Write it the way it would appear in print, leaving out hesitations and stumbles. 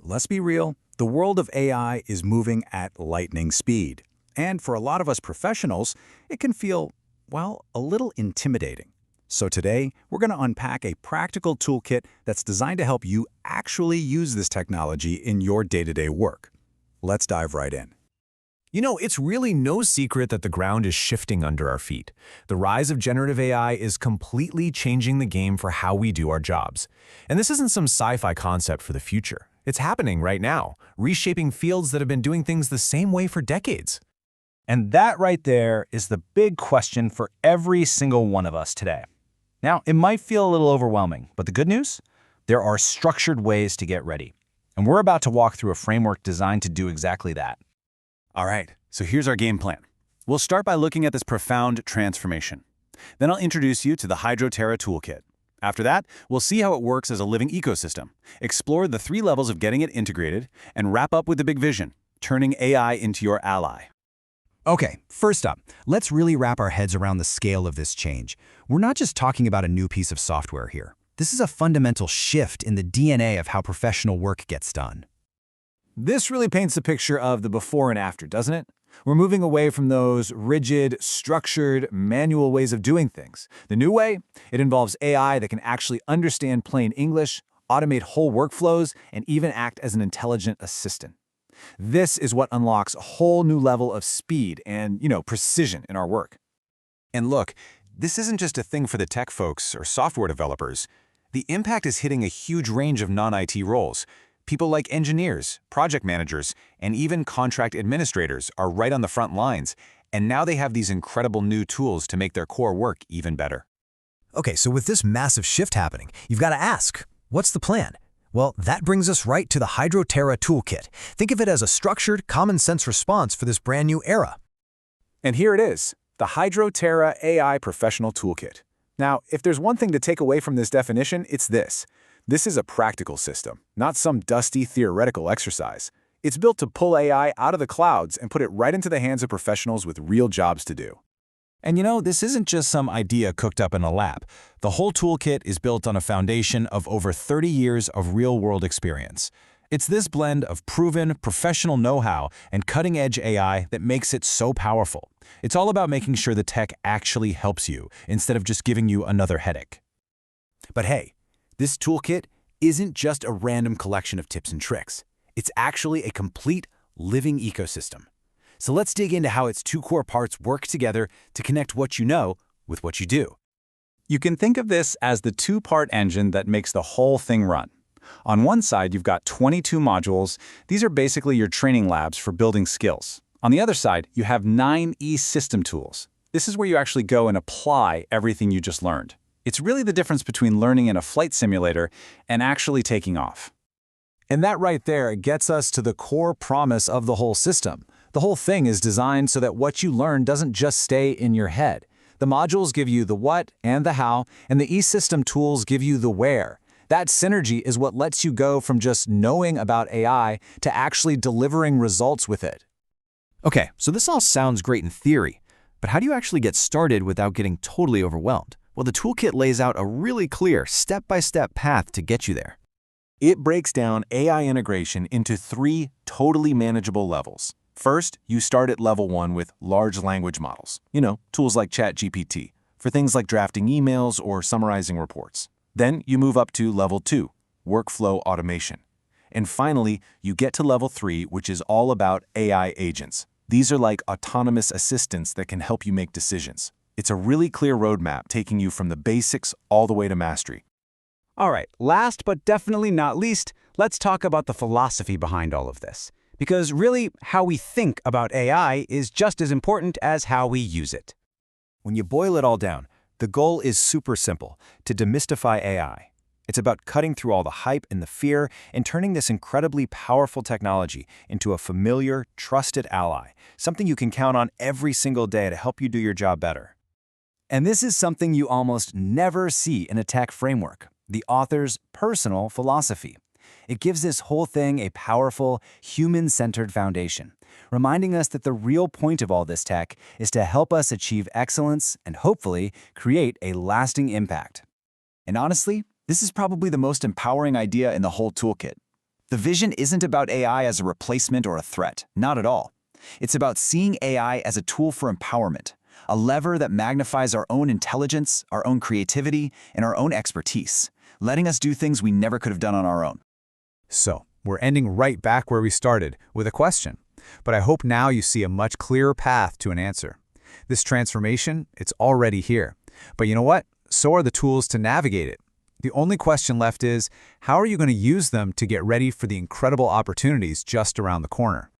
let's be real, the world of AI is moving at lightning speed. And for a lot of us professionals, it can feel, well, a little intimidating. So today, we're going to unpack a practical toolkit that's designed to help you actually use this technology in your day-to-day work. Let's dive right in. You know, it's really no secret that the ground is shifting under our feet. The rise of generative AI is completely changing the game for how we do our jobs. And this isn't some sci-fi concept for the future. It's happening right now, reshaping fields that have been doing things the same way for decades. And that right there is the big question for every single one of us today. Now, it might feel a little overwhelming, but the good news? There are structured ways to get ready. And we're about to walk through a framework designed to do exactly that. All right, so here's our game plan. We'll start by looking at this profound transformation. Then I'll introduce you to the Hydro-Terra Toolkit. After that, we'll see how it works as a living ecosystem, explore the 3 levels of getting it integrated, and wrap up with the big vision, turning AI into your ally. Okay, first up, let's really wrap our heads around the scale of this change. We're not just talking about a new piece of software here. This is a fundamental shift in the DNA of how professional work gets done. This really paints a picture of the before and after, doesn't it? We're moving away from those rigid, structured, manual ways of doing things. The new way? It involves AI that can actually understand plain English, automate whole workflows, and even act as an intelligent assistant. This is what unlocks a whole new level of speed and, precision in our work. And look, this isn't just a thing for the tech folks or software developers. The impact is hitting a huge range of non-IT roles. People like engineers, project managers, and even contract administrators are right on the front lines, and now they have these incredible new tools to make their core work even better. Okay, so with this massive shift happening, you've got to ask, what's the plan? Well, that brings us right to the Hydro-Terra Toolkit. Think of it as a structured, common-sense response for this brand new era. And here it is, the Hydro-Terra AI Professional Toolkit. Now, if there's one thing to take away from this definition, it's this. This is a practical system, not some dusty theoretical exercise. It's built to pull AI out of the clouds and put it right into the hands of professionals with real jobs to do. And this isn't just some idea cooked up in a lab. The whole toolkit is built on a foundation of over 30 years of real-world experience. It's this blend of proven, professional know-how and cutting-edge AI that makes it so powerful. It's all about making sure the tech actually helps you, instead of just giving you another headache. But hey, this toolkit isn't just a random collection of tips and tricks. It's actually a complete living ecosystem. So let's dig into how its 2 core parts work together to connect what you know with what you do. You can think of this as the 2-part engine that makes the whole thing run. On one side, you've got 22 modules. These are basically your training labs for building skills. On the other side, you have 9 e-system tools. This is where you actually go and apply everything you just learned. It's really the difference between learning in a flight simulator and actually taking off. And that right there gets us to the core promise of the whole system. The whole thing is designed so that what you learn doesn't just stay in your head. The modules give you the what and the how, and the e-system tools give you the where. That synergy is what lets you go from just knowing about AI to actually delivering results with it. Okay, so this all sounds great in theory, but how do you actually get started without getting totally overwhelmed? Well, the toolkit lays out a really clear, step-by-step path to get you there. It breaks down AI integration into 3 totally manageable levels. First, you start at level 1 with large language models. Tools like ChatGPT, for things like drafting emails or summarizing reports. Then you move up to level 2, workflow automation. And finally, you get to level 3, which is all about AI agents. These are like autonomous assistants that can help you make decisions. It's a really clear roadmap taking you from the basics all the way to mastery. All right, last but definitely not least, let's talk about the philosophy behind all of this. Because really, how we think about AI is just as important as how we use it. When you boil it all down, the goal is super simple, to demystify AI. It's about cutting through all the hype and the fear and turning this incredibly powerful technology into a familiar, trusted ally, something you can count on every single day to help you do your job better. And this is something you almost never see in a tech framework, the author's personal philosophy. It gives this whole thing a powerful, human-centered foundation, reminding us that the real point of all this tech is to help us achieve excellence and hopefully create a lasting impact. And honestly, this is probably the most empowering idea in the whole toolkit. The vision isn't about AI as a replacement or a threat, not at all. It's about seeing AI as a tool for empowerment, a lever that magnifies our own intelligence, our own creativity, and our own expertise, letting us do things we never could have done on our own. So, we're ending right back where we started, with a question. But I hope now you see a much clearer path to an answer. This transformation, it's already here. But you know what? So are the tools to navigate it. The only question left is, how are you going to use them to get ready for the incredible opportunities just around the corner?